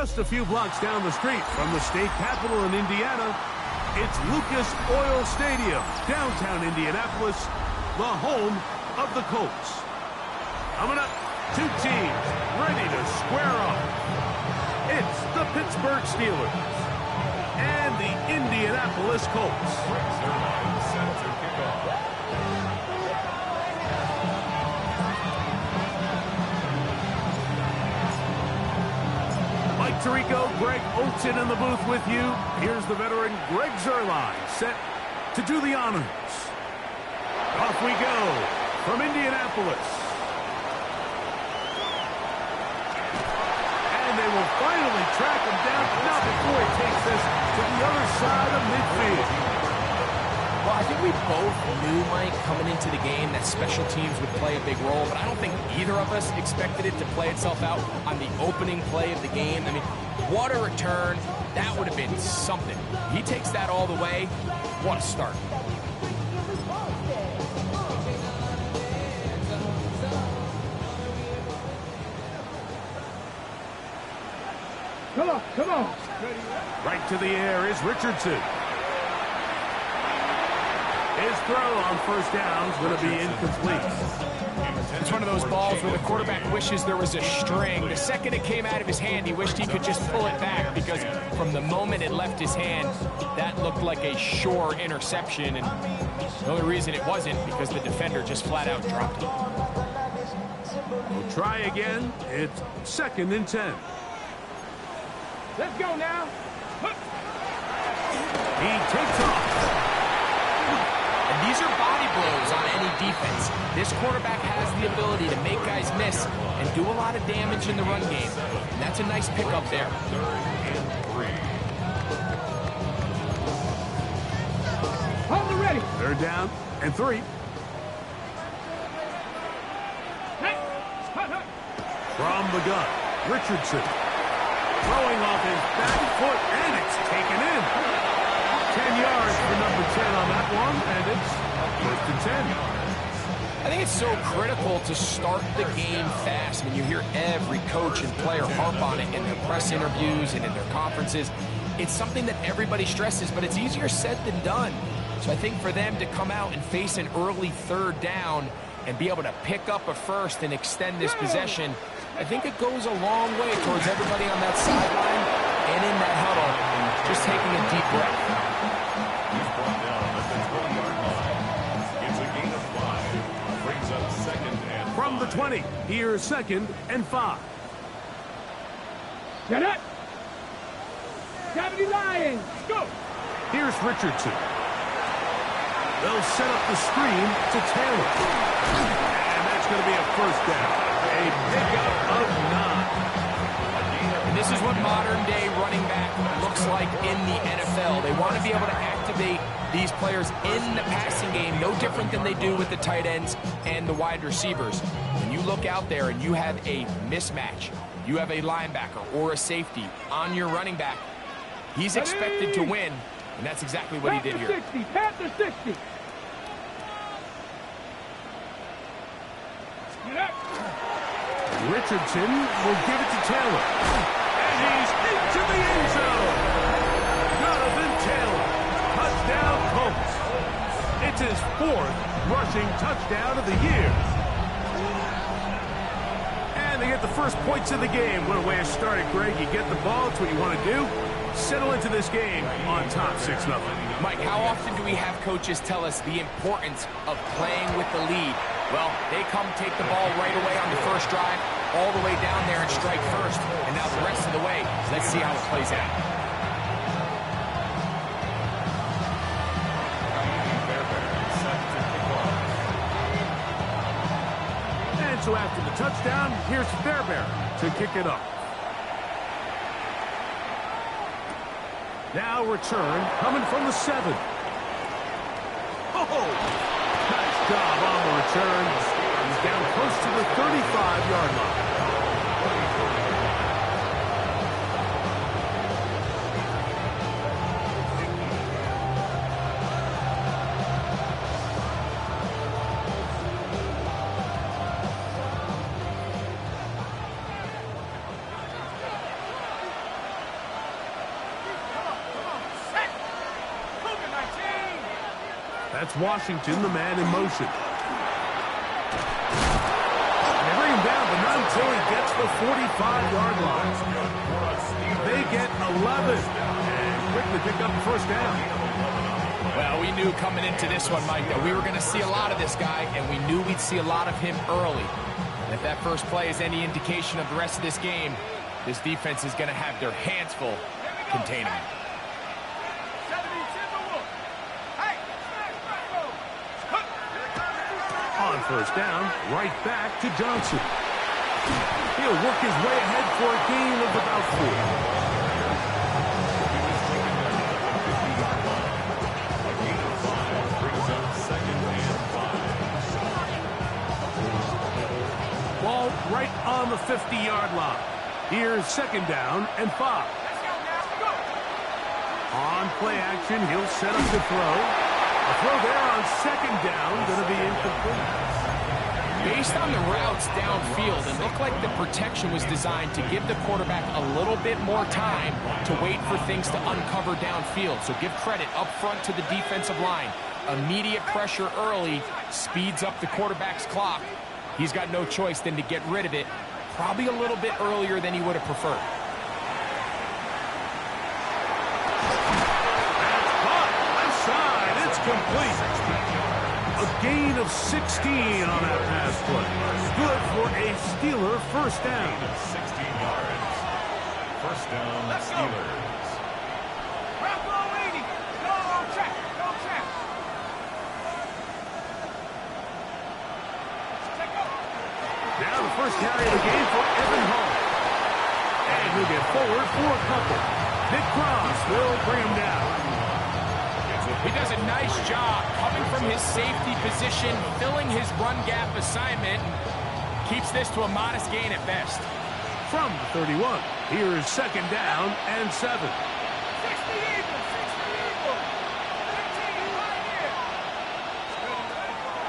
Just a few blocks down the street from the state capitol in Indiana, it's Lucas Oil Stadium, downtown Indianapolis, the home of the Colts. Coming up, two teams ready to square off. It's the Pittsburgh Steelers and the Indianapolis Colts. Mike Tirico, Greg Olson in the booth with you. Here's the veteran Greg Zuerlein set to do the honors. Off we go from Indianapolis. And they will finally track him down, not before he takes this to the other side of midfield. Well, I think we both knew, Mike, coming into the game that special teams would play a big role, but I don't think either of us expected it to play itself out on the opening play of the game. I mean, what a return. That would have been something. He takes that all the way. What a start. Come on, come on. Right to the air is Richardson. His throw on first down is going to be incomplete. It's one of those balls where the quarterback wishes there was a string. The second it came out of his hand, he wished he could just pull it back, because from the moment it left his hand, that looked like a sure interception. And the only reason it wasn't because the defender just flat out dropped it. We'll try again. It's 2nd and 10. Let's go now. He takes off. And these are body blows on any defense. This quarterback has the ability to make guys miss and do a lot of damage in the run game. And that's a nice pickup there. 3rd and 3. Hold it ready. 3rd down and 3. From the gun, Richardson. Throwing off his back foot, and it's taken in. 10 yards for number 10 on that one, and it's 1st and 10. I think it's so critical to start the game fast. When you hear every coach and player harp on it in their press interviews and in their conferences, it's something that everybody stresses, but it's easier said than done. So I think for them to come out and face an early 3rd down and be able to pick up a first and extend this possession, I think it goes a long way towards everybody on that sideline and in that huddle just taking a deep breath. He's brought down at the 20-yard line. It's a gain of 5. Brings up 2nd and 5. From the 20, here's 2nd and 5. Get it. 70 Lions. Go. Here's Richardson. They'll set up the screen to Taylor. And that's going to be a 1st down. A pickup of 9. And this is what modern-day running back looks like in the NFL. They want to be able to activate these players in the passing game, no different than they do with the tight ends and the wide receivers. When you look out there and you have a mismatch, you have a linebacker or a safety on your running back, he's expected to win, and that's exactly what he did here. 60, Panther 60. Richardson will give it to Taylor. And he's into the end zone. Jonathan Taylor. Touchdown, Colts. It's his 4th rushing touchdown of the year. And they get the first points of the game. What a way to start it, Greg. You get the ball. It's what you want to do. Settle into this game on top 6-0. Mike, how often do we have coaches tell us the importance of playing with the lead? Well, they come take the ball right away on the first drive, all the way down there and strike first. And now the rest of the way, let's see how it plays out. And so after the touchdown, here's Fairbairn to kick it up. Now return coming from the 7. Oh, nice job on the return. He's down close to the 35-yard line. That's Washington, the man in motion. They bring him down, but not until he gets the 45-yard line. They get 11 and quickly pick up the first down. Well, we knew coming into this one, Mike, that we were going to see a lot of this guy, and we knew we'd see a lot of him early. And if that first play is any indication of the rest of this game, this defense is going to have their hands full containing him. On first down, right back to Johnson. He'll work his way ahead for a gain of about 4. Ball right on the 50-yard line. Here's second down and 5. On play action, he'll set up to throw. A throw there on second down, going to be incomplete. Based on the routes downfield, it looked like the protection was designed to give the quarterback a little bit more time to wait for things to uncover downfield. So give credit up front to the defensive line. Immediate pressure early speeds up the quarterback's clock. He's got no choice than to get rid of it, probably a little bit earlier than he would have preferred. Complete. A gain of 16 on that pass play. Good for a Steeler first down. 16 yards. First down, Steelers. Now the first carry of the game for Evan Hall. And he'll get forward for a couple. Nick Cross will bring him down. He does a nice job coming from his safety position, filling his run gap assignment, and keeps this to a modest gain at best. From the 31, here's second down and 7. 60 Eagles, 60 Eagles. 15 right here.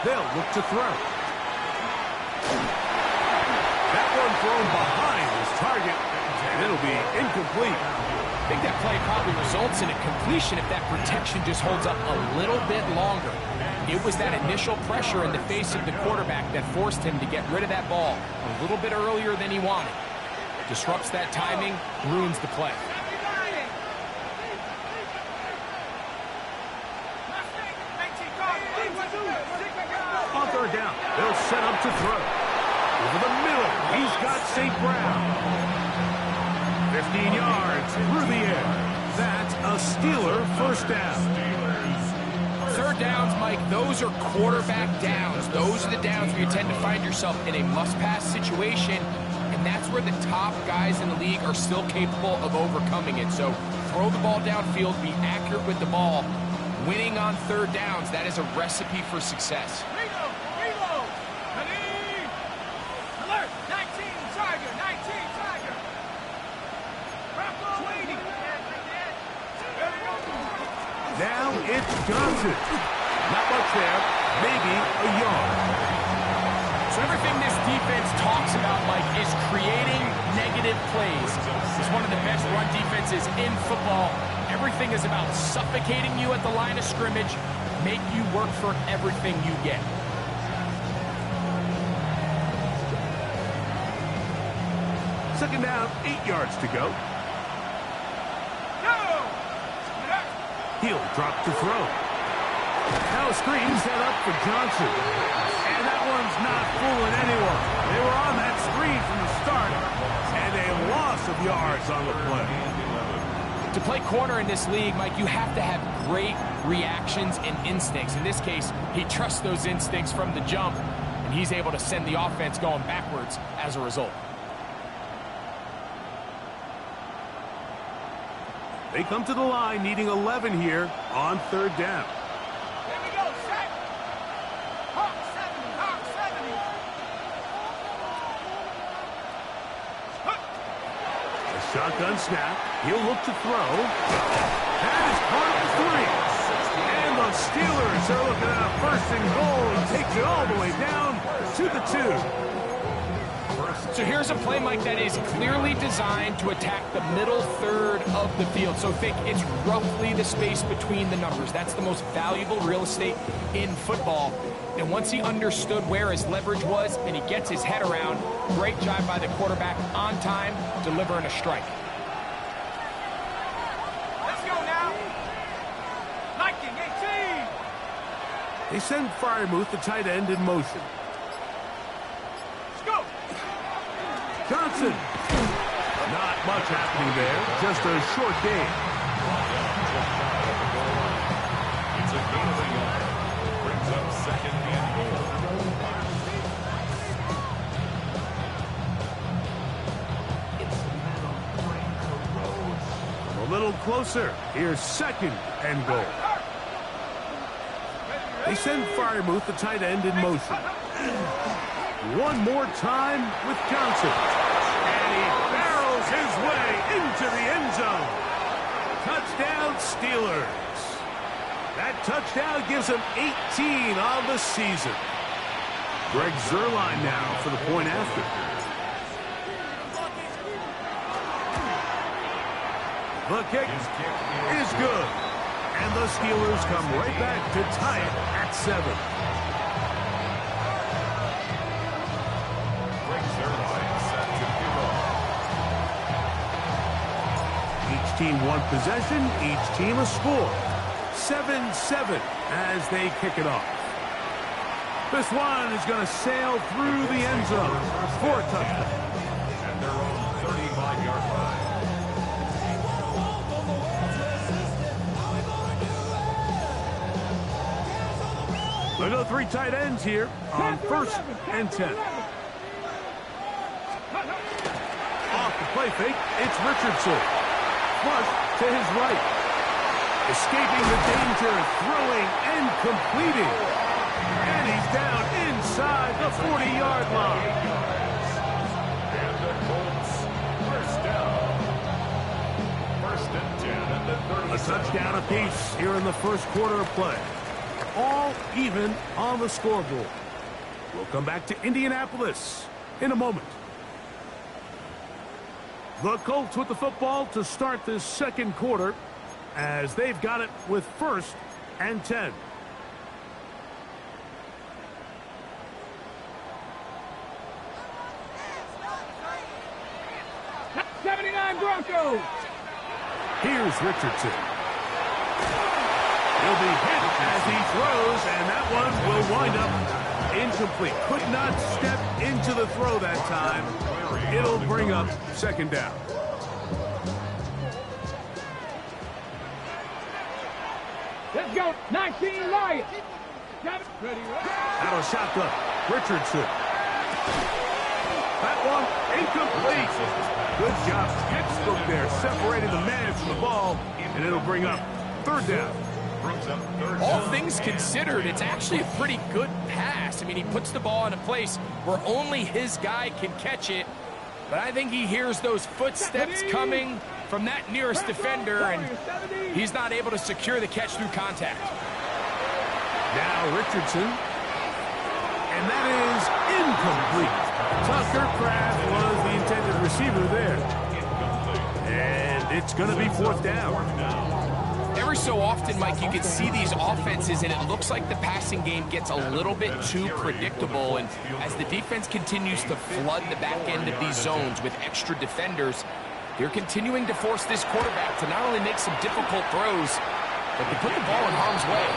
They'll look to throw. That one thrown behind his target, and it'll be incomplete. I think that play probably results in a completion if that protection just holds up a little bit longer. It was that initial pressure in the face of the quarterback that forced him to get rid of that ball a little bit earlier than he wanted. Disrupts that timing, ruins the play. On third down, they'll set up to throw. Over the middle, he's got St. Brown. 15 yards through the air. That's a Steeler first down. Third downs, Mike, those are quarterback downs. Those are the downs where you tend to find yourself in a must-pass situation, and that's where the top guys in the league are still capable of overcoming it. So throw the ball downfield, be accurate with the ball. Winning on third downs, that is a recipe for success. Alert, 19, Tiger, 19, Tiger. Now it's Johnson. Not much there, maybe a yard. So everything this defense talks about, Mike, is creating negative plays. It's one of the best run defenses in football. Everything is about suffocating you at the line of scrimmage, make you work for everything you get. Second down, 8 yards to go. He'll drop to throw. Now a screen set up for Johnson. And that one's not fooling anyone. They were on that screen from the start, and a loss of yards on the play. To play corner in this league, Mike, you have to have great reactions and instincts. In this case, he trusts those instincts from the jump, and he's able to send the offense going backwards as a result. They come to the line needing 11 here on third down. Here we go, set. Hawk 70, Hawk 70. A shotgun snap. He'll look to throw. That is caught at 3. And the Steelers are looking at a first and goal. He takes it all the way down to the 2. So here's a play, Mike, that is clearly designed to attack the middle third of the field. So think it's roughly the space between the numbers. That's the most valuable real estate in football. And once he understood where his leverage was and he gets his head around, great job by the quarterback on time, delivering a strike. Let's go now. 19-18. They send Freiermuth, the tight end, in motion. Let's go. Johnson. Not much happening there. Just a short game. It's a gain of a yard. Brings up second and goal. A little closer. Here's second and goal. They send Freiermuth, the tight end, in motion. One more time with Johnson. And he barrels his way into the end zone. Touchdown, Steelers. That touchdown gives him 18 on the season. Greg Zuerlein now for the point after. The kick is good. And the Steelers come right back to tie it at 7. Greg Zuerlein set to kick off. Each team one possession, each team a score. 7-7 as they kick it off. This one is going to sail through the end zone for a touchdown. And their own 35-yard line. They go 3 tight ends here on 1st and 10. Off the play fake, it's Richardson. Flush to his right. Escaping the danger, throwing and completing. And he's down inside the 40-yard line. And the Colts, first down. 1st and 10 at the 37. A touchdown apiece here in the first quarter of play. All even on the scoreboard. We'll come back to Indianapolis in a moment. The Colts with the football to start this second quarter as they've got it with 1st and 10. Broncos. Here's Richardson. He'll be hit as he throws, and that one will wind up incomplete. Could not step into the throw that time. It'll bring up 2nd down. Let's go. 19 Lions. Out of shotgun. Richardson. That one incomplete. Good job. Textbook there. Separating the man from the ball, and it'll bring up 3rd down. All things considered, it's actually a pretty good pass. I mean, he puts the ball in a place where only his guy can catch it. But I think he hears those footsteps coming from that nearest defender, and he's not able to secure the catch through contact. Now Richardson. And that is incomplete. Tucker Kraft was the intended receiver there. And it's going to be 4th down. Every so often, Mike, you can see these offenses, and it looks like the passing game gets a little bit too predictable. And as the defense continues to flood the back end of these zones with extra defenders, they're continuing to force this quarterback to not only make some difficult throws, but to put the ball in harm's way.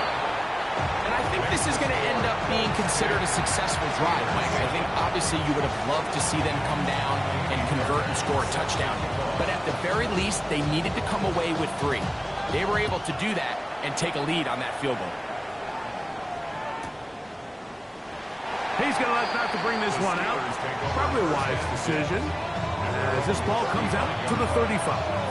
And I think this is going to end up being considered a successful drive, Mike. I think obviously you would have loved to see them come down and convert and score a touchdown. But at the very least, they needed to come away with 3. They were able to do that and take a lead on that field goal. He's going to elect not to bring this one out. Probably a wise decision as this ball comes out to the 35.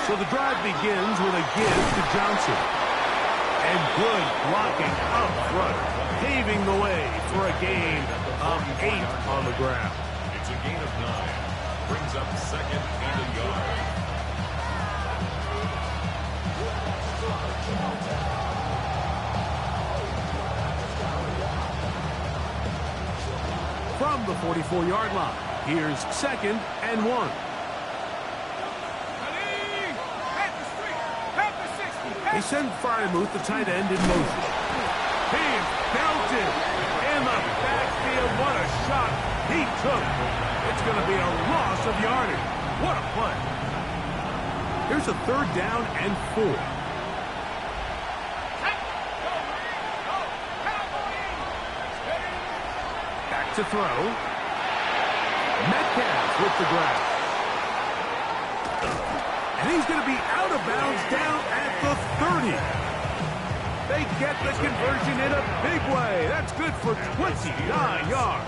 So the drive begins with a give to Johnson. And good blocking up front, paving the way for a gain of 8 on the ground. It's a gain of 9. Brings up second and a yard. From the 44-yard line, here's second and 1. They send Fryermuth, the tight end, in motion. He's belted in the backfield. What a shot he took. It's going to be a loss of yardage. What a play. Here's a 3rd down and 4. Back to throw. Metcalf with the grab. And he's going to be out of bounds down at the 30. They get the conversion in a big way. That's good for 29 yards.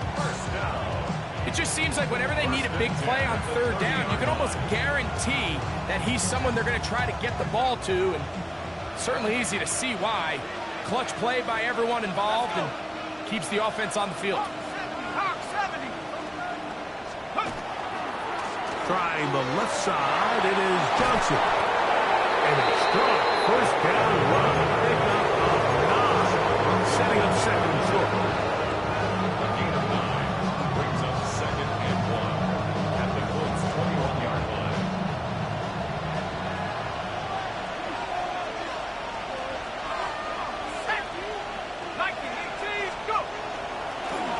It just seems like whenever they need a big play on 3rd down, you can almost guarantee that he's someone they're going to try to get the ball to, and certainly easy to see why. Clutch play by everyone involved and keeps the offense on the field. Trying the left side, it is Johnson. And a strong 1st down run. Pick up of 9, setting up second and short. A gain of 9 brings up second and 1 at the Colts 21-yard line.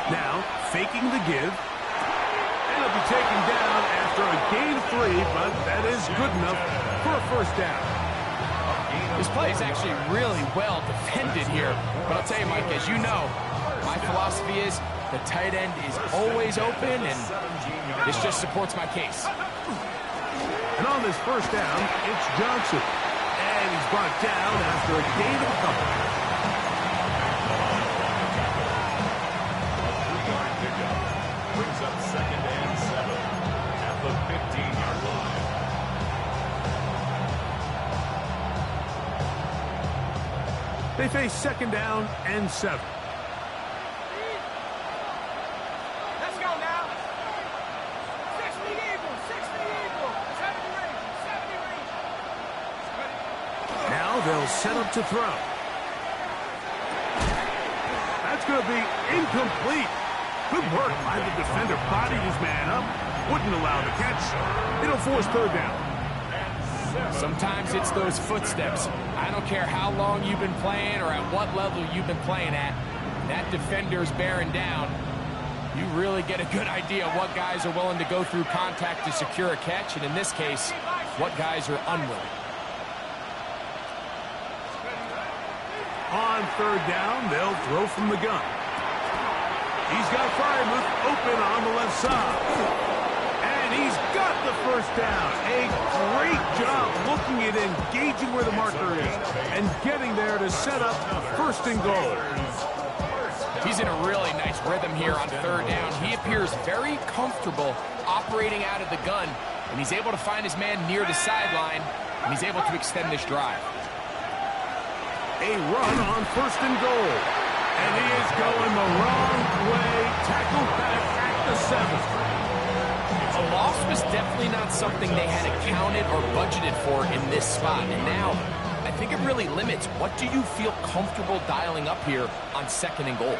Now, faking the give. And he'll be taken down after a gain of 3, but that is good enough for a 1st down. This play is actually really well defended here. But I'll tell you, Mike, as you know, my philosophy is the tight end is always open, and this just supports my case. And on this 1st down, it's Johnson. And he's brought down after a gain of a couple. A 3-yard pickup brings up second and 7 at the 15-yard line. They face 2nd down and 7. Let's go now. 60 Eagles, 60 Eagles. 70 Rangers, 70 Rangers. Now they'll set up to throw. That's going to be incomplete. Good work by the defender. Bodied his man up. Wouldn't allow the catch. It'll force 3rd down. Sometimes it's those footsteps. I don't care how long you've been playing or at what level you've been playing at. That defender's bearing down. You really get a good idea of what guys are willing to go through contact to secure a catch, and in this case, what guys are unwilling. On 3rd down, they'll throw from the gun. He's got Fryermuth open on the left side. And he's got the 1st down. A great job looking at engaging where the marker is and getting there to set up 1st and goal. He's in a really nice rhythm here on 3rd down. He appears very comfortable operating out of the gun, and he's able to find his man near the sideline, and he's able to extend this drive. A run on 1st and goal. And he is going the wrong way. Tackled back at the 7. A loss was definitely not something they had accounted or budgeted for in this spot. And now, I think it really limits what do you feel comfortable dialing up here on 2nd and goal.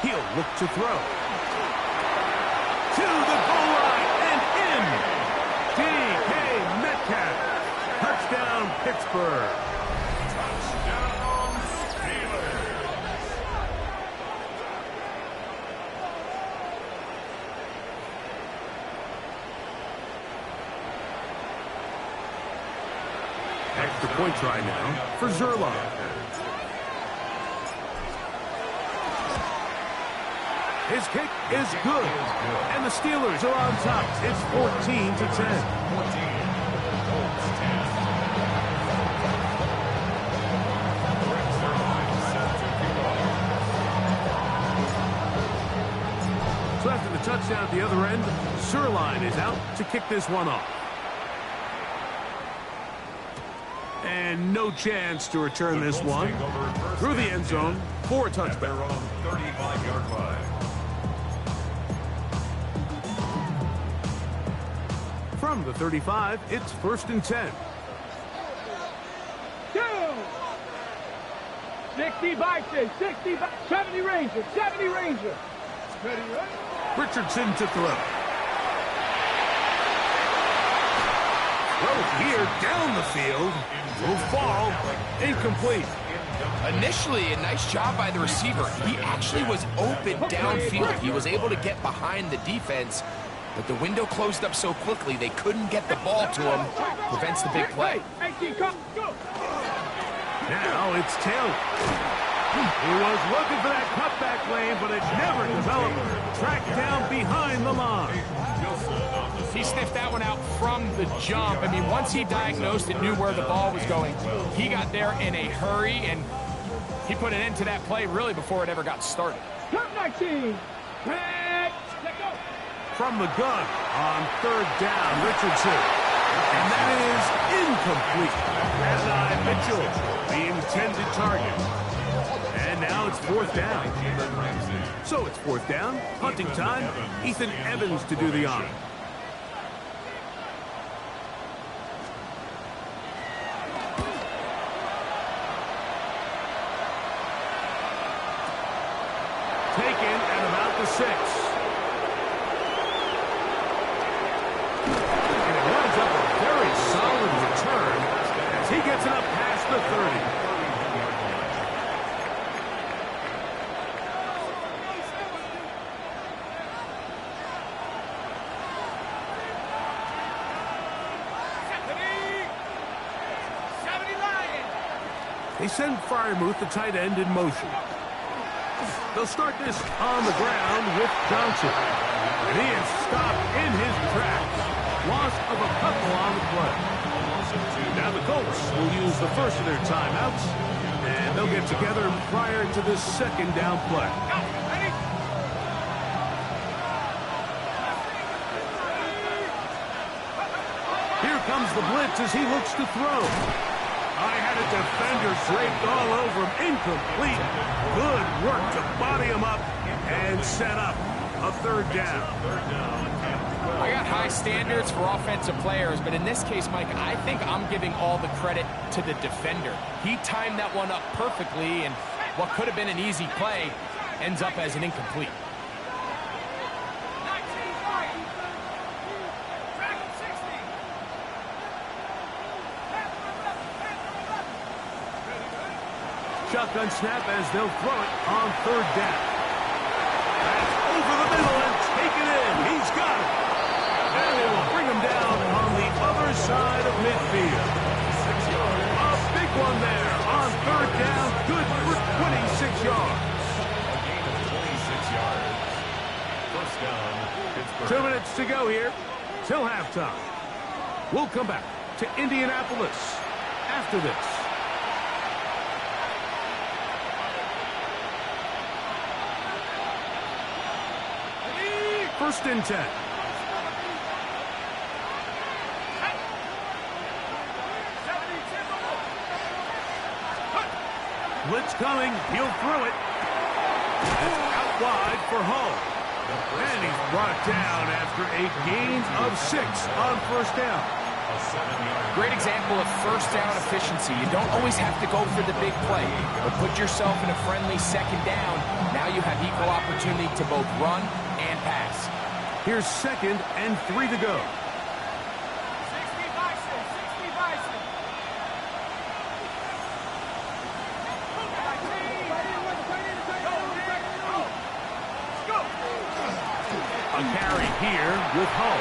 He'll look to throw. To the goal line and in. DK Metcalf. Touchdown, Pittsburgh. Touchdown, Steelers. Extra point try now for Zerline. His kick is good, and the Steelers are on top. It's 14-10. 14. Colts 10. Brett Zerline set to kick off. So after the touchdown at the other end, Zerline is out to kick this one off. And no chance to return this one. Through the end zone for a touchback. Their own 35-yard line. From the 35, it's 1st and 10. 60 Bison, 60 70 Ranger, 70 Ranger. Ready, right? Richardson to throw. Throws here down the field. Will fall. Incomplete. Initially, a nice job by the receiver. He actually was open downfield. He was able to get behind the defense, but the window closed up so quickly they couldn't get the ball to him. Prevents the big play. 18, come, go. Now it's Taylor. He was looking for that cutback lane, but it never developed. Tracked down behind the line. He sniffed that one out from the jump. I mean, once he diagnosed and knew where the ball was going, he got there in a hurry, and he put an end to that play really before it ever got started. Come 19. Let go. From the gun on 3rd down, Richardson. And that is incomplete. Adonai Mitchell, the intended target. And now it's 4th down. So it's 4th down, hunting time. Ethan Evans to do the honor. Taken at about the 6. And it runs up a very solid return as he gets it up past the 30. They send Fryermuth, the tight end, in motion. They'll start this on the ground with Johnson. And he is stopped in his tracks. Loss of a couple on the play. Now the Colts will use the first of their timeouts. And they'll get together prior to this 2nd down play. Here comes the blitz as he looks to throw. I had a defender draped all over him. Incomplete. Good work to body him up and set up a 3rd down. I got high standards for offensive players, but in this case, Mike, I think I'm giving all the credit to the defender. He timed that one up perfectly, and what could have been an easy play ends up as an incomplete. Shotgun snap as they'll throw it on 3rd down. That's over the middle and taken in. He's got it. And they will bring him down on the other side of midfield. A big one there on 3rd down. Good for 26 yards. A gain of 26 yards. First down, Pittsburgh. 2 minutes to go here till halftime. We'll come back to Indianapolis after this. First and 10. Blitz coming. He'll throw it. It's out wide for Hull. And he's brought down after a gain of 6 on 1st down. Great example of 1st down efficiency. You don't always have to go for the big play, but put yourself in a friendly 2nd down. Now you have equal opportunity to both run and pass. Here's 2nd and 3 to go. 60 Bison, 60 Bison. A carry here with Hull.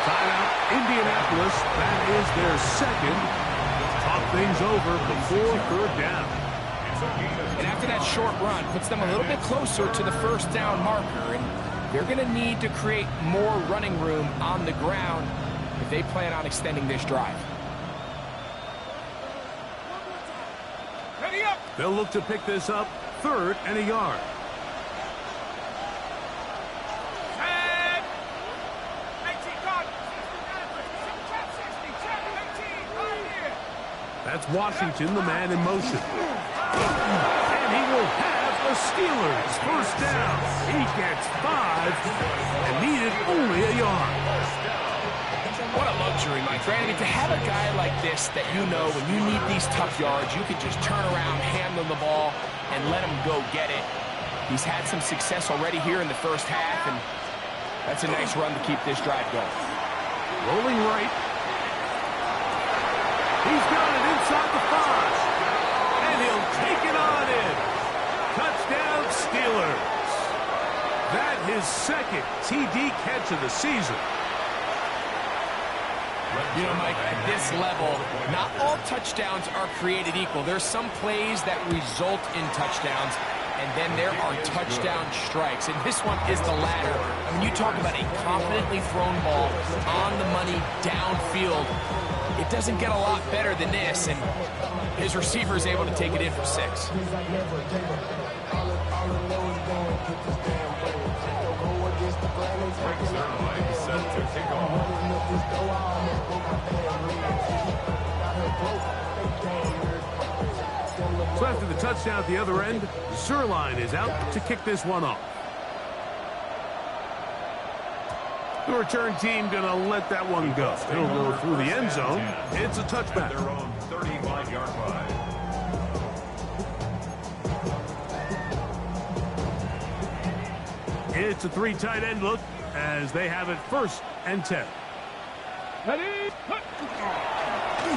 Timeout, Indianapolis. That is their 2nd. Talk things over before 3rd down. And after that short run, puts them a little bit closer to the 1st down marker. And they're going to need to create more running room on the ground if they plan on extending this drive. Ready up. They'll look to pick this up 3rd and a yard. And 18 guard. 60, 18, right here. That's Washington, the man in motion. And he will have the Steelers first down. He gets 5 and needed only a yard. What a luxury, Mike. Right? I mean, to have a guy like this that you know when you need these tough yards, you can just turn around, hand him the ball, and let him go get it. He's had some success already here in the first half, and that's a nice run to keep this drive going. Rolling right. He's got it inside the 5. And he'll take it on in. Touchdown, Steelers. That his second TD catch of the season. You know, Mike, at this level, not all touchdowns are created equal. There's some plays that result in touchdowns, and then there are touchdown strikes. And this one is the latter. When you talk about a confidently thrown ball on the money downfield, it doesn't get a lot better than this, and his receiver is able to take it in for 6. Set to kick off. So after the touchdown at the other end, Zerline is out to kick this one off. The return team going to let that one go. It'll go through the end zone. It's a touchback. Their own 35-yard line. It's a 3 tight end look as they have it 1st and 10.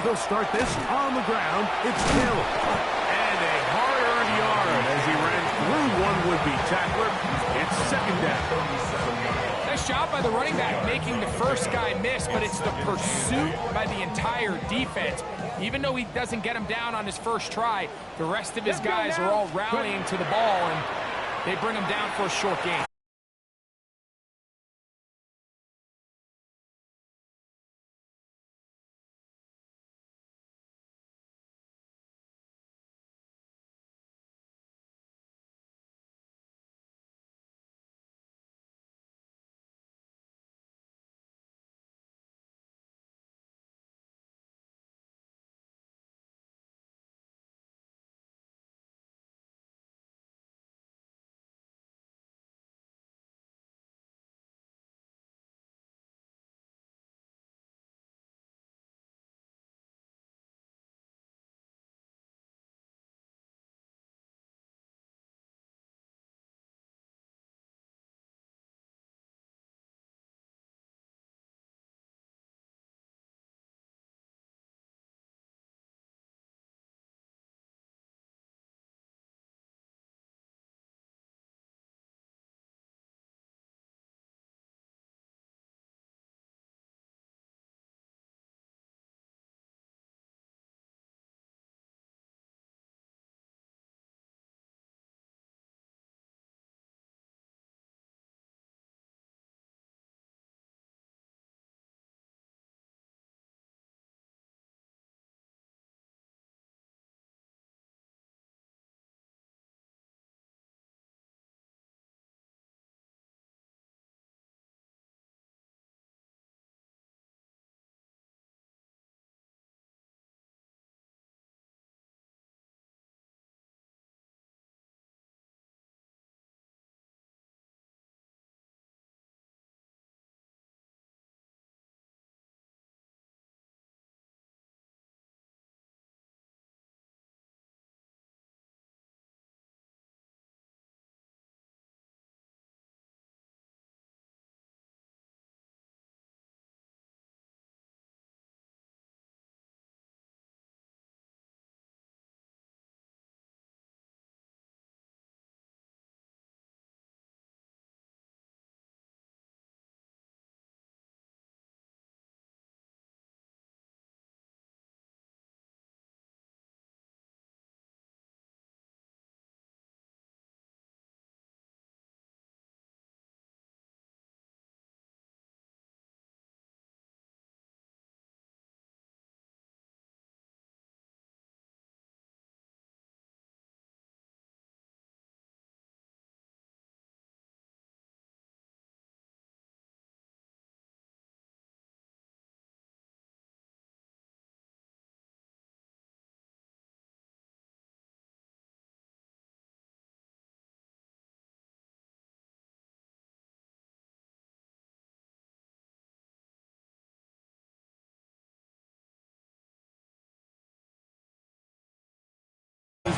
They'll start this on the ground. It's Hill. And a hard-earned yard as he ran through one would-be tackler. It's 2nd down. Nice job by the running back making the first guy miss, but it's the pursuit by the entire defense. Even though he doesn't get him down on his first try, the rest of his guys are all rallying to the ball, and they bring him down for a short gain.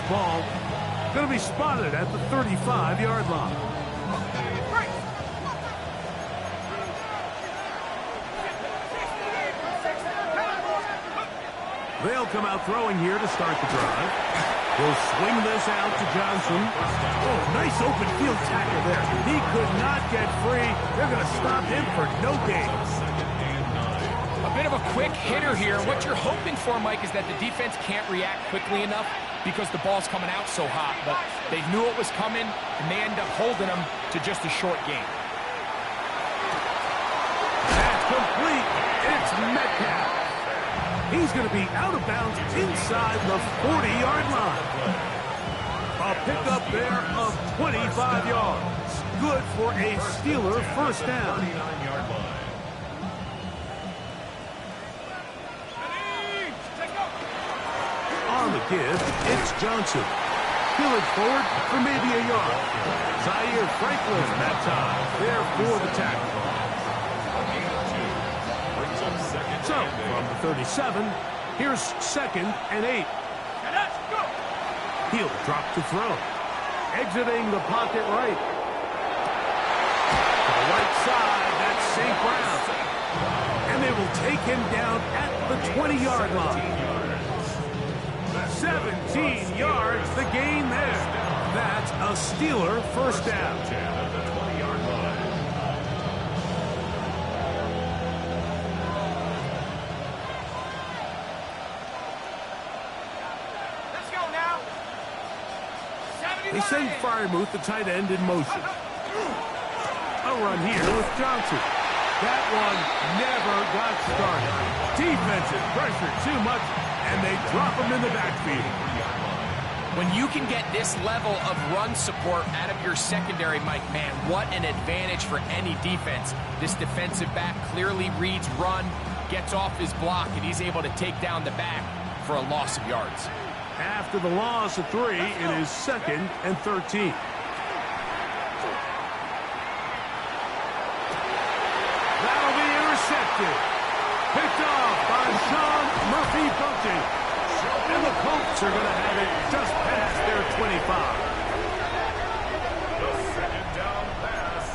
ball. Going to be spotted at the 35-yard line. They'll come out throwing here to start the drive. He'll swing this out to Johnson. Oh, nice open field tackle there. He could not get free. They're going to stop him for no gain. A bit of a quick hitter here. What you're hoping for, Mike, is that the defense can't react quickly enough because the ball's coming out so hot. But they knew it was coming, and they end up holding them to just a short gain. That's complete. It's Metcalf. He's going to be out of bounds inside the 40-yard line. A pickup there of 25 yards. Good for a Steeler first down. On the give, it's Johnson. Peel it forward for maybe a yard. Zaire Franklin that time there for the tackle. So, from the 37, here's 2nd and 8. He'll drop to throw. Exiting the pocket right. To the right side, that's St. Brown. And they will take him down at the 20-yard line. 17 yards, the gain there. That's a Steeler first down. They send Freiermuth, the tight end, in motion. A run here with Johnson. That one never got started. Defensive pressure too much, and they drop him in the backfield. When you can get this level of run support out of your secondary, Mike, man, what an advantage for any defense. This defensive back clearly reads run, gets off his block, and he's able to take down the back for a loss of yards. After the loss of 3, it is 2nd and 13. That'll be intercepted. Picked off by Sean Murphy-Bunting. And the Colts are going to have it just past their 25. The 2nd down pass.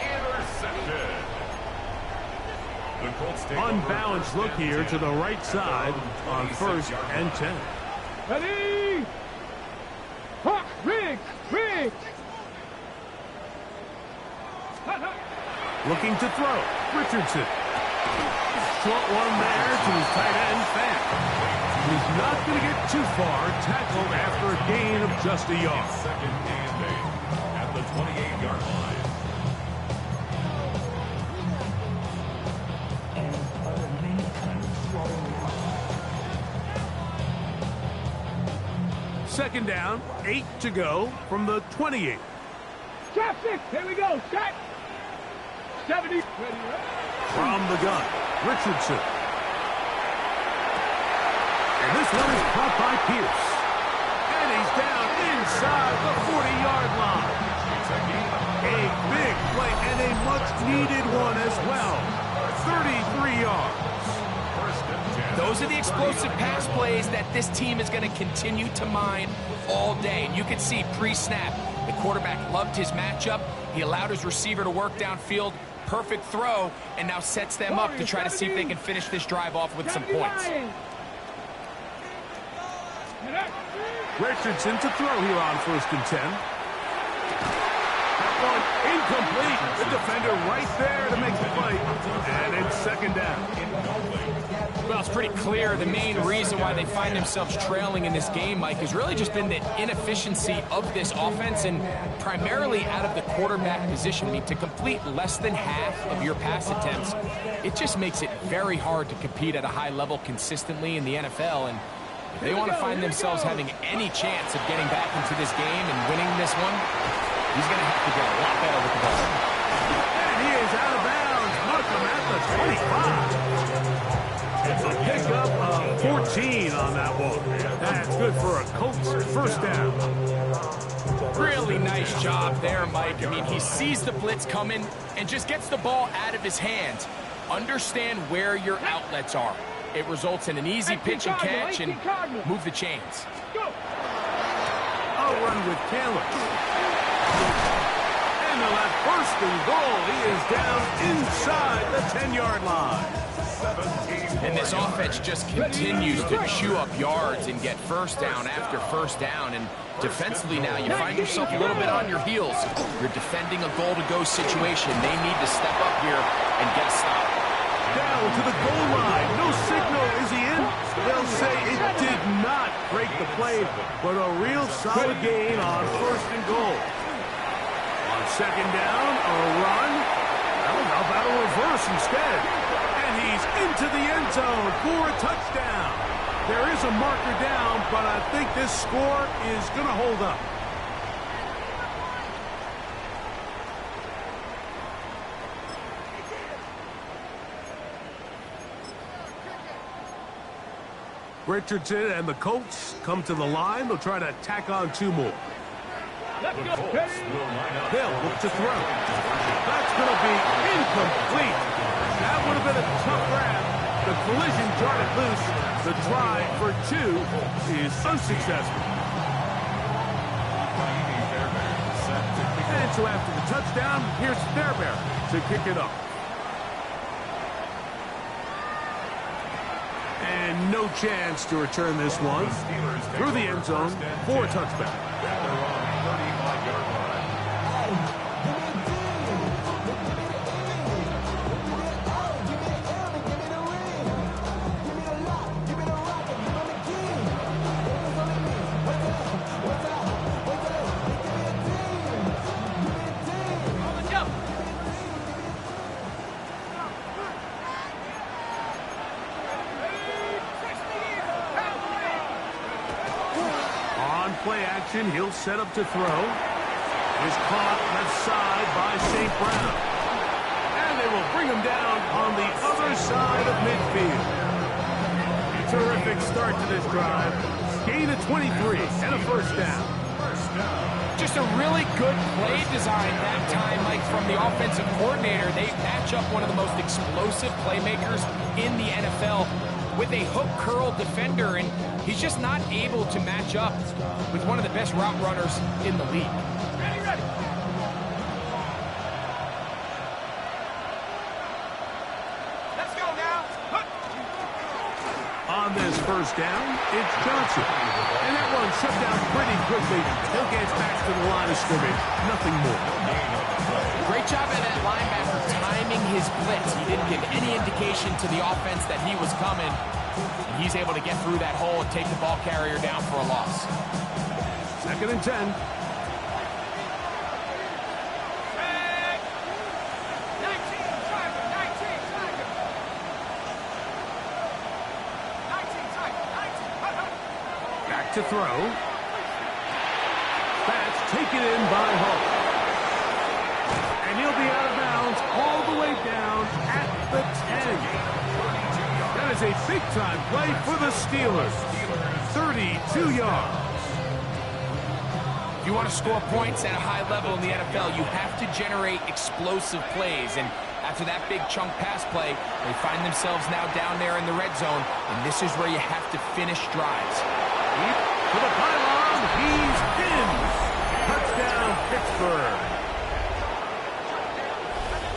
Intercepted. The Colts take Unbalanced look here to the right side on 1st and 10. Ready? Hawk, Riggs! Looking to throw. Richardson. Short one there to his tight end, Fan. He's not going to get too far. Tackled after a gain of just a yard. 2nd and 8 at the 28-yard line. Second down, 8 to go from the 28. Trap 6, here we go, set! 70, ready, From the gun, Richardson. And this one is caught by Pierce. And he's down inside the 40-yard line. A big play and a much-needed one as well. 33 yards. Those are the explosive pass plays that this team is going to continue to mine all day. And you can see pre-snap, the quarterback loved his matchup. He allowed his receiver to work downfield. Perfect throw, and now sets them up to try to see if they can finish this drive off with some points. Richardson to throw here on 1st and 10. That one incomplete. The defender right there to make the play. And it's 2nd down. Well, it's pretty clear the main reason why they find themselves trailing in this game, Mike, has really just been the inefficiency of this offense and primarily out of the quarterback position. I mean, to complete less than half of your pass attempts, it just makes it very hard to compete at a high level consistently in the NFL. And if they want to find themselves having any chance of getting back into this game and winning this one, he's going to have to get a lot better with the ball. And he is out of bounds. Markham at the 25. It's a pickup of 14 on that one. That's good for a Colts first down. Really nice job there, Mike. I mean, he sees the blitz coming and just gets the ball out of his hands. Understand where your outlets are. It results in an easy pitch and catch and move the chains. run with Taylor. And the left first and goal. He is down inside the 10-yard line. And this offense just continues to chew up yards and get first down after first down. And defensively now, you find yourself a little bit on your heels. You're defending a goal-to-go situation. They need to step up here and get a stop. Down to the goal line. No signal. Is he in? They'll say it did not break the play, but a real solid gain on first and goal. On second down, a run. Well, how about a reverse instead? And he's into the end zone for a touchdown. There is a marker down, but I think this score is going to hold up. Richardson and the Colts come to the line. They'll try to tack on two more. Let's go. They'll look to throw. That's going to be incomplete. That would have been a tough grab. The collision jarred it loose. The try for two is unsuccessful. And so after the touchdown, here's Fairbairn to kick it up. And no chance to return this one through the end zone for a touchback. Play action, he'll set up to throw. Is caught left side by St. Brown. And they will bring him down on the other side of midfield. Terrific start to this drive. Gain of 23 and a first down. Just a really good play design that time, Mike, from the offensive coordinator. They match up one of the most explosive playmakers in the NFL with a hook curl defender, and he's just not able to match up with one of the best route runners in the league. Ready. Let's go now. On this first down, it's Johnson. And that one shut down pretty quickly. He'll get back to the line of scrimmage. Nothing more. Great job at that linebacker timing his blitz. He didn't give any indication to the offense that he was coming. And he's able to get through that hole and take the ball carrier down for a loss. Second and 10. 19, Back to throw. That's taken in by Hull. And he'll be out of bounds all the way down at the 10. That is a big-time play for the Steelers. 32 yards. If you want to score points at a high level in the NFL, you have to generate explosive plays. And after that big chunk pass play, they find themselves now down there in the red zone. And this is where you have to finish drives. Deep to the pylon. He's in. Touchdown, Pittsburgh.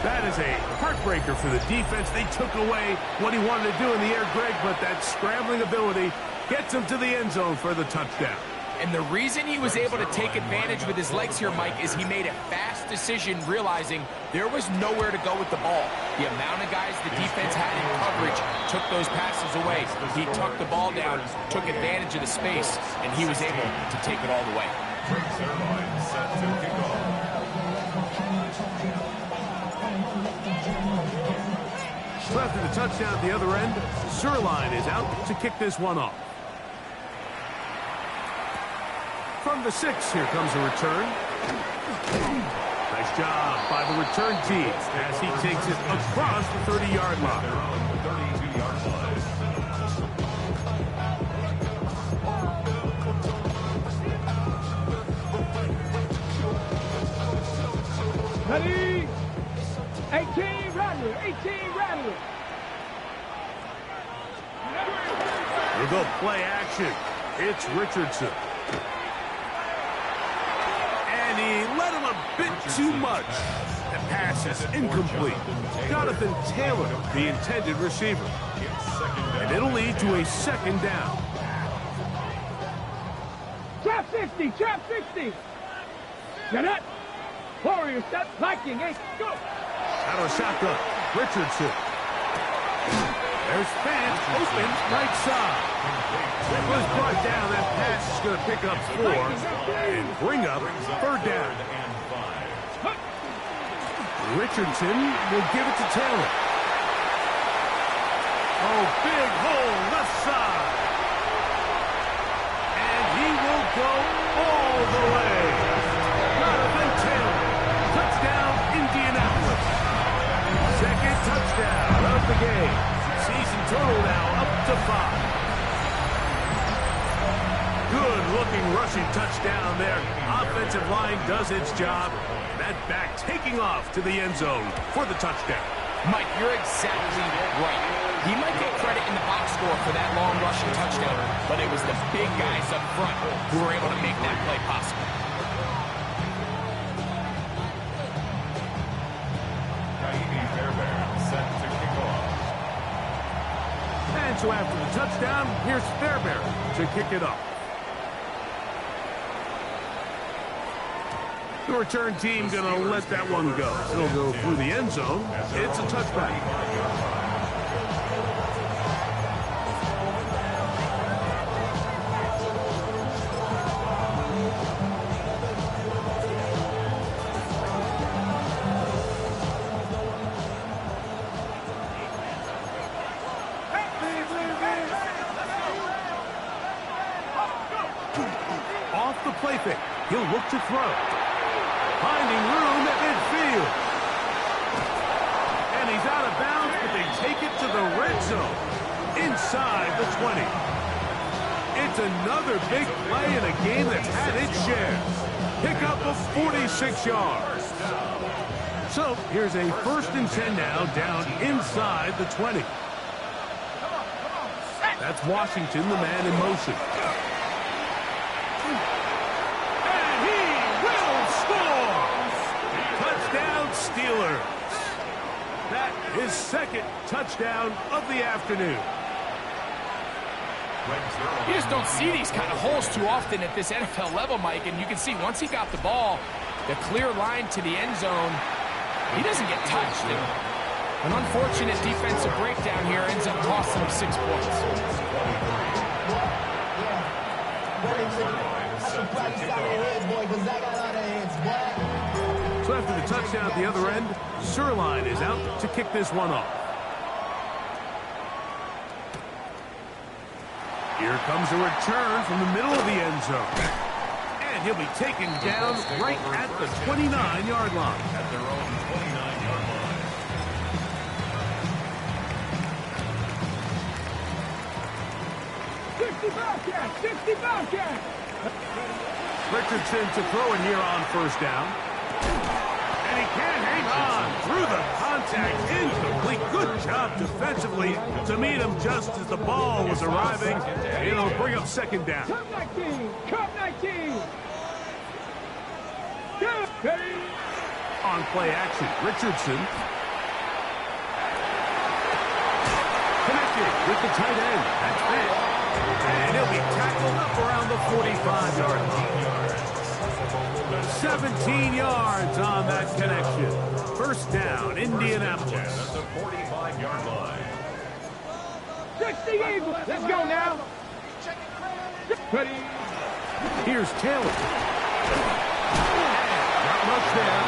That is a heartbreaker for the defense. They took away what he wanted to do in the air, Greg, but that scrambling ability gets him to the end zone for the touchdown. And the reason he was able to take advantage with his legs here, Mike, is he made a fast decision realizing there was nowhere to go with the ball. The amount of guys the defense had in coverage took those passes away. He tucked the ball down, took advantage of the space, and he was able to take it all the way. So after the touchdown at the other end, Sirline is out to kick this one off. From the 6, here comes a return. Nice job by the return team as he takes it across the 30-yard line. Ready? 18 Rattler. 18 Rattler. We'll go play action. It's Richardson. bit too much. The pass is incomplete. Jonathan Taylor, the intended receiver. And it'll lead to a second down. Trap 60, trap 60. Get it. Warrior step, Viking 8, go. Out of shotgun, Richardson. There's Fant, open, right side. It was brought down. That pass is going to pick up 4 and bring up third down. Richardson will give it to Taylor. Oh, big hole, left side. And he will go all the way. Jonathan Taylor, touchdown, Indianapolis. Second touchdown of the game. Season total now up to 5. Good-looking rushing touchdown there. Offensive line does its job. That back taking off to the end zone for the touchdown. Mike, you're exactly right. He might get credit in the box score for that long rushing touchdown, but it was the big guys up front who were able to make that play possible. And so after the touchdown, here's Fairbairn to kick it off. The return team going to let that one go. It'll go through the end zone. It's a touchback. Off the play fake. He'll look to throw. Finding room at midfield. And he's out of bounds, but they take it to the red zone. Inside the 20. It's another big play in a game that's had its share. Pickup of 46 yards. So here's a 1st and 10 now, down inside the 20. That's Washington, the man in motion. Steelers. That is second touchdown of the afternoon. You just don't see these kind of holes too often at this NFL level, Mike, and you can see once he got the ball, the clear line to the end zone, he doesn't get touched. An unfortunate defensive breakdown here ends up costing him 6 points. So after the touchdown at the other end, Sirline is out to kick this one off. Here comes a return from the middle of the end zone. And he'll be taken down right at the 29-yard line. At their own 29-yard line. 60 Bobcat, 60 Bobcat. Richardson to throw it here on 1st down. And he can't hang on through the contact. Incomplete. Good job defensively to meet him just as the ball was arriving. It'll bring up 2nd down. Come 19, come 19. Good. On play action, Richardson. Connected with the tight end. That's it. And he'll be tackled up around the 45-yard line. 17 yards on that connection. 1st down, Indianapolis. That's a 45-yard line. 60 Eagles. Let's go now. Ready. Here's Taylor. Not much there.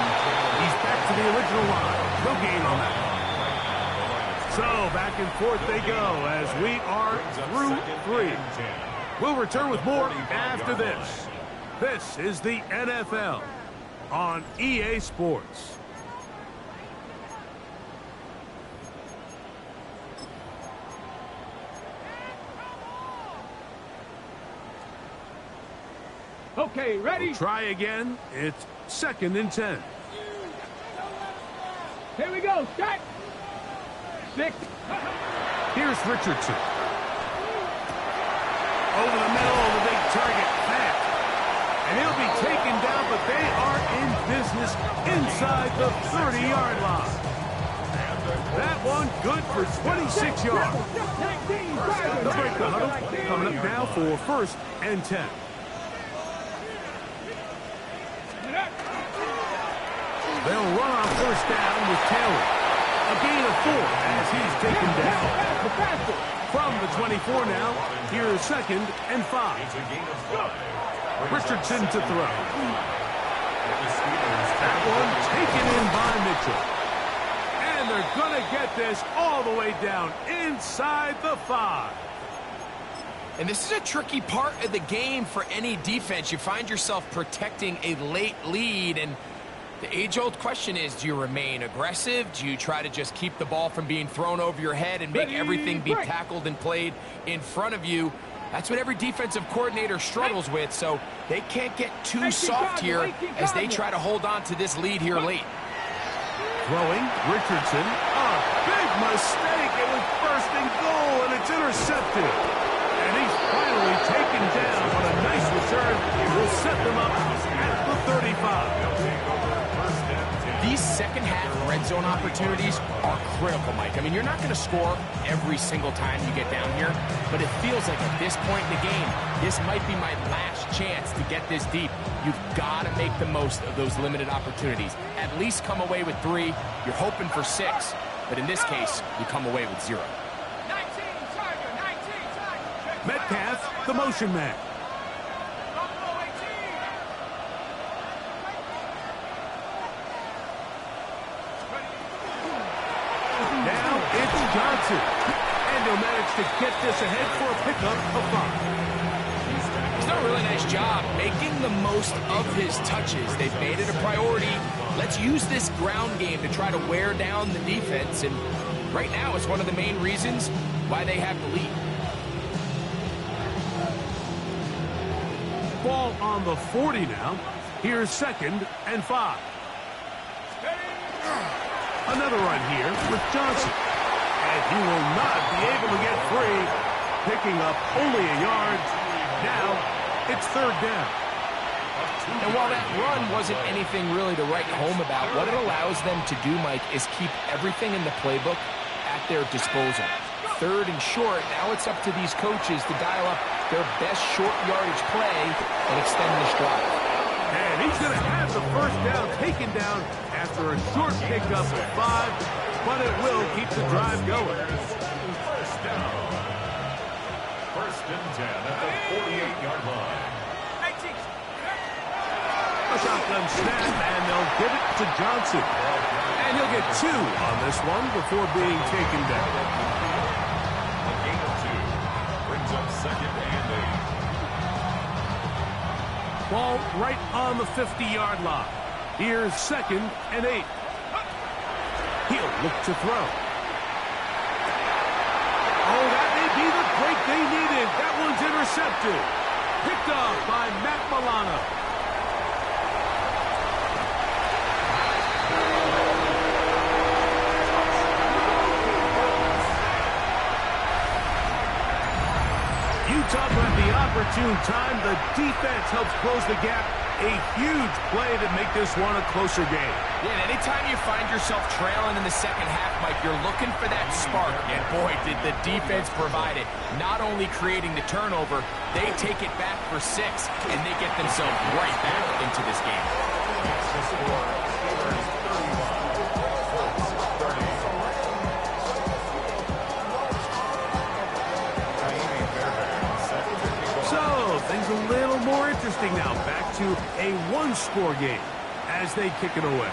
He's back to the original line. No gain on that. So back and forth they go as we are through 3. We'll return with more after this. This is the NFL on EA Sports. Okay, ready? We'll try again. It's 2nd and 10. Here we go. Set. 6. Here's Richardson. Over the middle of the big target. And he'll be taken down, but they are in business inside the 30-yard line. That one good for 26 yards. They'll break the huddle. Coming up now for 1st and 10. They'll run on 1st down with Taylor. A gain of 4 as he's taken down. From the 24 now, here's 2nd and 5. Richardson to throw. That one taken in by Mitchell. And they're going to get this all the way down inside the 5. And this is a tricky part of the game for any defense. You find yourself protecting a late lead, and the age-old question is, do you remain aggressive? Do you try to just keep the ball from being thrown over your head and make everything be tackled and played in front of you? That's what every defensive coordinator struggles with, so they can't get too soft here as they try to hold on to this lead here late. Throwing, Richardson. A big mistake. It was 1st and goal, and it's intercepted. And he's finally taken down, but a nice return will set them up at the 35. These second-half red zone opportunities are critical, Mike. I mean, you're not going to score every single time you get down here, but it feels like at this point in the game, this might be my last chance to get this deep. You've got to make the most of those limited opportunities. At least come away with 3. You're hoping for 6, but in this case, you come away with 0. Metcalf, the motion man. Now it's Johnson. And he'll manage to get this ahead for a pickup of 5. He's done a really nice job making the most of his touches. They've made it a priority. Let's use this ground game to try to wear down the defense. And right now, it's one of the main reasons why they have the lead. Ball on the 40 now. Here's 2nd and 5. Another run here with Johnson. And he will not be able to get free. Picking up only a yard. Now it's 3rd down. And while that run wasn't anything really to write home about, what it allows them to do, Mike, is keep everything in the playbook at their disposal. 3rd and short, now it's up to these coaches to dial up their best short yardage play and extend this drive. And he's going to have the 1st down taken down after a short pickup of 5, but it will keep the drive going. 1st down. 1st and 10 at the 48-yard line. A shotgun snap, and they'll give it to Johnson. And he'll get 2 on this one before being taken down. A gain of 2 brings up 2nd and 8. Ball right on the 50-yard line. Here's 2nd and 8. He'll look to throw. Oh, that may be the break they needed. That one's intercepted. Picked off by Matt Milano. Talk about the opportune time. The defense helps close the gap. A huge play to make this one a closer game. Yeah, and anytime you find yourself trailing in the second half, Mike, you're looking for that spark. And boy, did the defense provide it. Not only creating the turnover, they take it back for 6, and they get themselves right back into this game. Things a little more interesting now. Back to a 1-score game as they kick it away.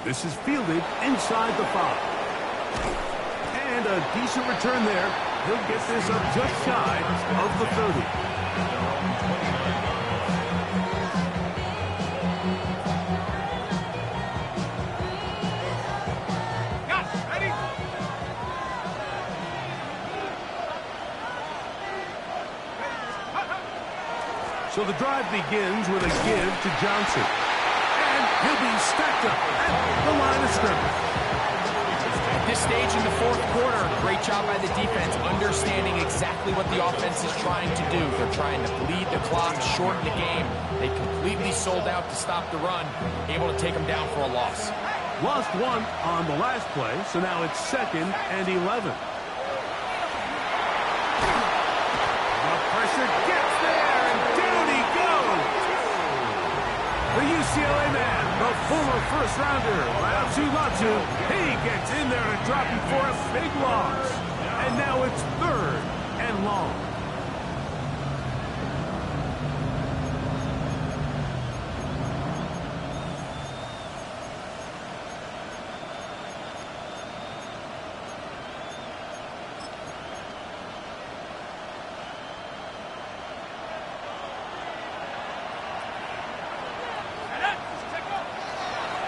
This is fielded inside the 5. And a decent return there. He'll get this up just shy of the 30. So the drive begins with a give to Johnson. And he'll be stacked up at the line of scrimmage. This stage in the fourth quarter. Great job by the defense, understanding exactly what the offense is trying to do. They're trying to bleed the clock, shorten the game. They completely sold out to stop the run, able to take them down for a loss. Lost one on the last play, so now it's 2nd and 11. The pressure gets there, and down he goes. The UCLA man, the former first-rounder, Latu, he gets in there and drops him for a big loss. And now it's 3rd and long.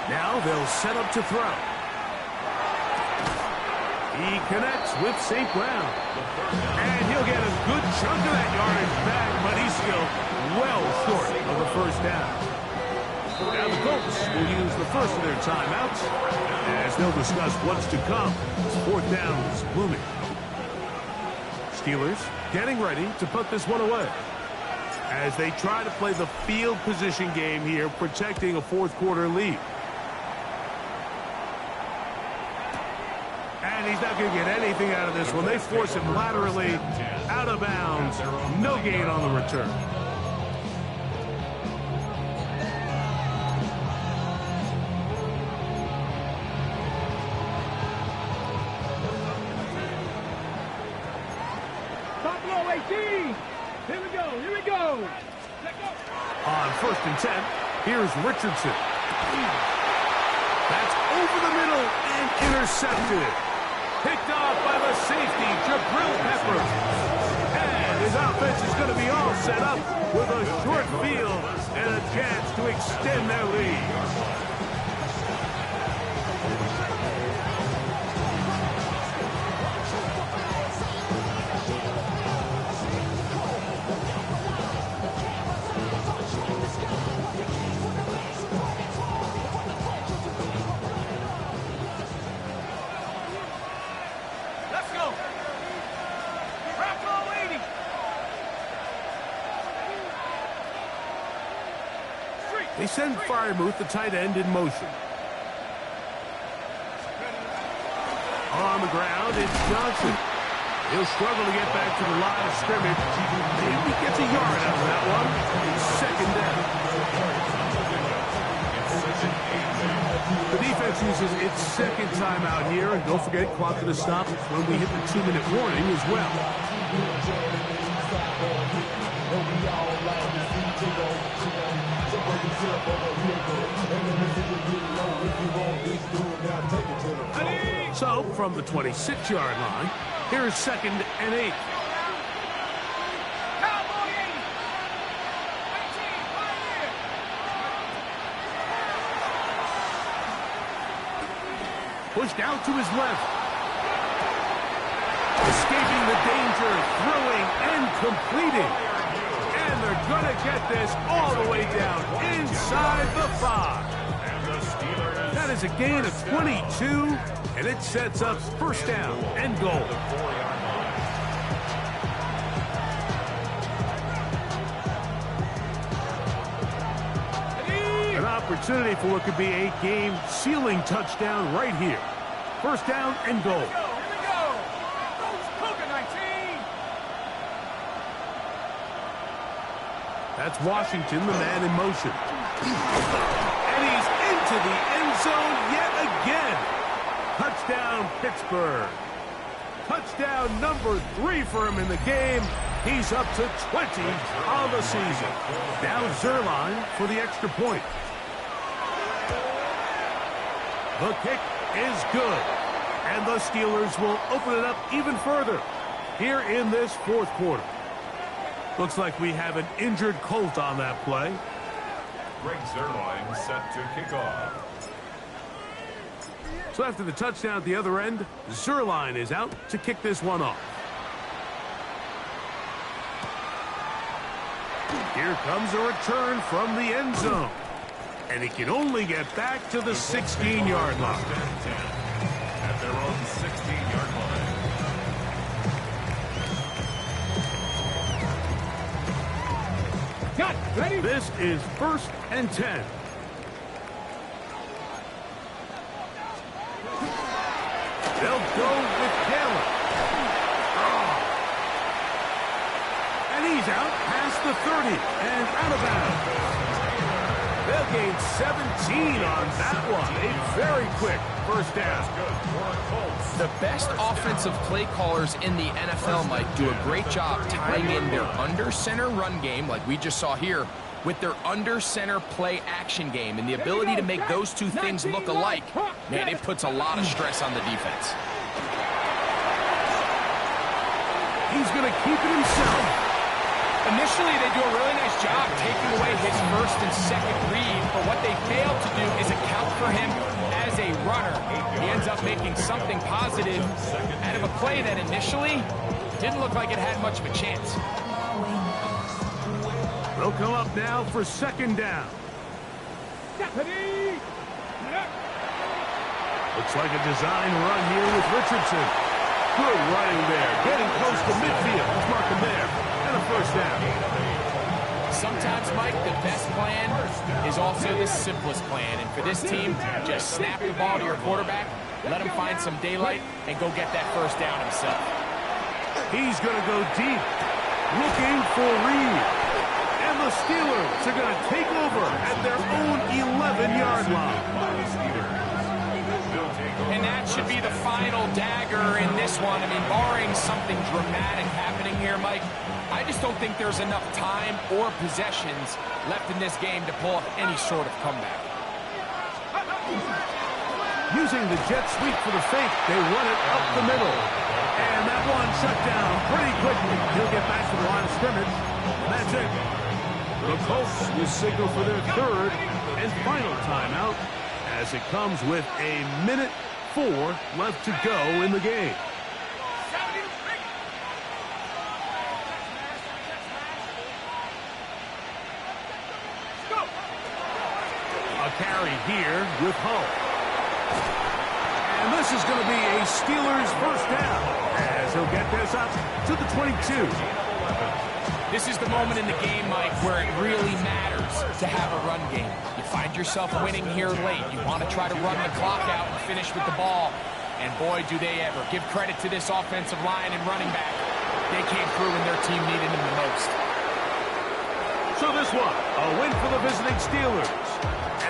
Now they'll set up to throw. He connects with St. Brown. And he'll get a good chunk of that yardage back, but he's still well short of the first down. Now the Colts will use the first of their timeouts as they'll discuss what's to come. 4th down is looming. Steelers getting ready to put this one away as they try to play the field position game here, protecting a fourth quarter lead. And he's not going to get anything out of this one. They force him laterally out of bounds. No gain on the return. Buffalo 18. Here we go. Here we go. On 1st and 10, here's Richardson. That's over the middle and intercepted. Picked off by the safety, Jabril Peppers. And his offense is going to be all set up with a short field and a chance to extend their lead. They send Freiermuth, the tight end, in motion. On the ground, it's Johnson. He'll struggle to get back to the line of scrimmage. Maybe he gets a yard out of that one. It's 2nd down. The defense uses its 2nd timeout here. And don't forget, clock to stop when we hit the 2-minute warning as well. So, from the 26-yard line, here's 2nd and 8. Pushed out to his left. Escaping the danger, throwing and completing. And they're going to get this all the way down inside the 5. That is a gain of 22, and it sets up 1st down and goal. An opportunity for what could be a game-sealing touchdown right here. 1st down and goal. That's Washington, the man in motion. And he's into the end zone yet again. Touchdown, Pittsburgh. Touchdown number 3 for him in the game. He's up to 20 on the season. Now Zerline for the extra point. The kick is good. And the Steelers will open it up even further here in this 4th quarter. Looks like we have an injured Colt on that play. Greg Zerline set to kick off. So after the touchdown at the other end, Zerline is out to kick this one off. Here comes a return from the end zone. And he can only get back to the 16-yard line. their own 16-yard line. Got ready. This is 1st and 10. They'll go with Taylor. And he's out past the 30 and out of bounds. They'll gain 17 on that one. A very quick first down. The best offensive play callers in the NFL, Mike, do a great job tying in their under-center run game, like we just saw here, with their under-center play action game. And the ability to make those two things look alike, man, it puts a lot of stress on the defense. He's going to keep it himself. Initially, they do a really nice job taking away his first and second read, but what they fail to do is account for him as a runner. He ends up making something positive out of a play that initially didn't look like it had much of a chance. They'll come up now for 2nd down. Stephanie. Looks like a design run here with Richardson. Good running there. Getting close to midfield. Let's mark him there. And a first down. Sometimes, Mike, the best plan is also the simplest plan. And for this team, just snap the ball to your quarterback, let him find some daylight, and go get that first down himself. He's going to go deep. Looking for Reed. And the Steelers are going to take over at their own 11-yard line. And that should be the final dagger in this one. I mean, barring something dramatic happening here, Mike, I just don't think there's enough time or possessions left in this game to pull off any sort of comeback. Using the jet sweep for the fake, they run it up the middle. And that one shut down pretty quickly. He'll get back to the line of scrimmage. And that's it. The Colts will signal for their 3rd and final timeout as it comes with a minute 4 left to go in the game. A carry here with Hull. And this is going to be a Steelers first down as he'll get this up to the 22. This is the moment in the game, Mike, where it really matters to have a run game. You find yourself winning here late. You want to try to run the clock out and finish with the ball. And boy, do they ever. Give credit to this offensive line and running back. They came through when their team needed them the most. So this one, a win for the visiting Steelers.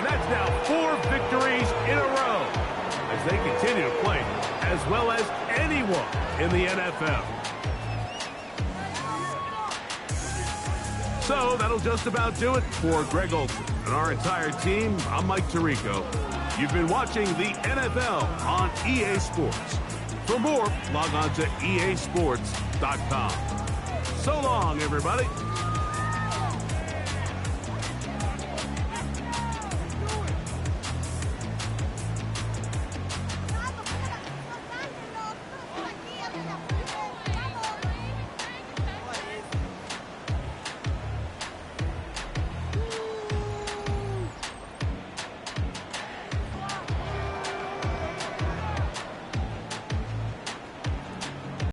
And that's now 4 victories in a row as they continue to play as well as anyone in the NFL. So that'll just about do it for Greg Olson and our entire team. I'm Mike Tirico. You've been watching the NFL on EA Sports. For more, log on to easports.com. So long, everybody.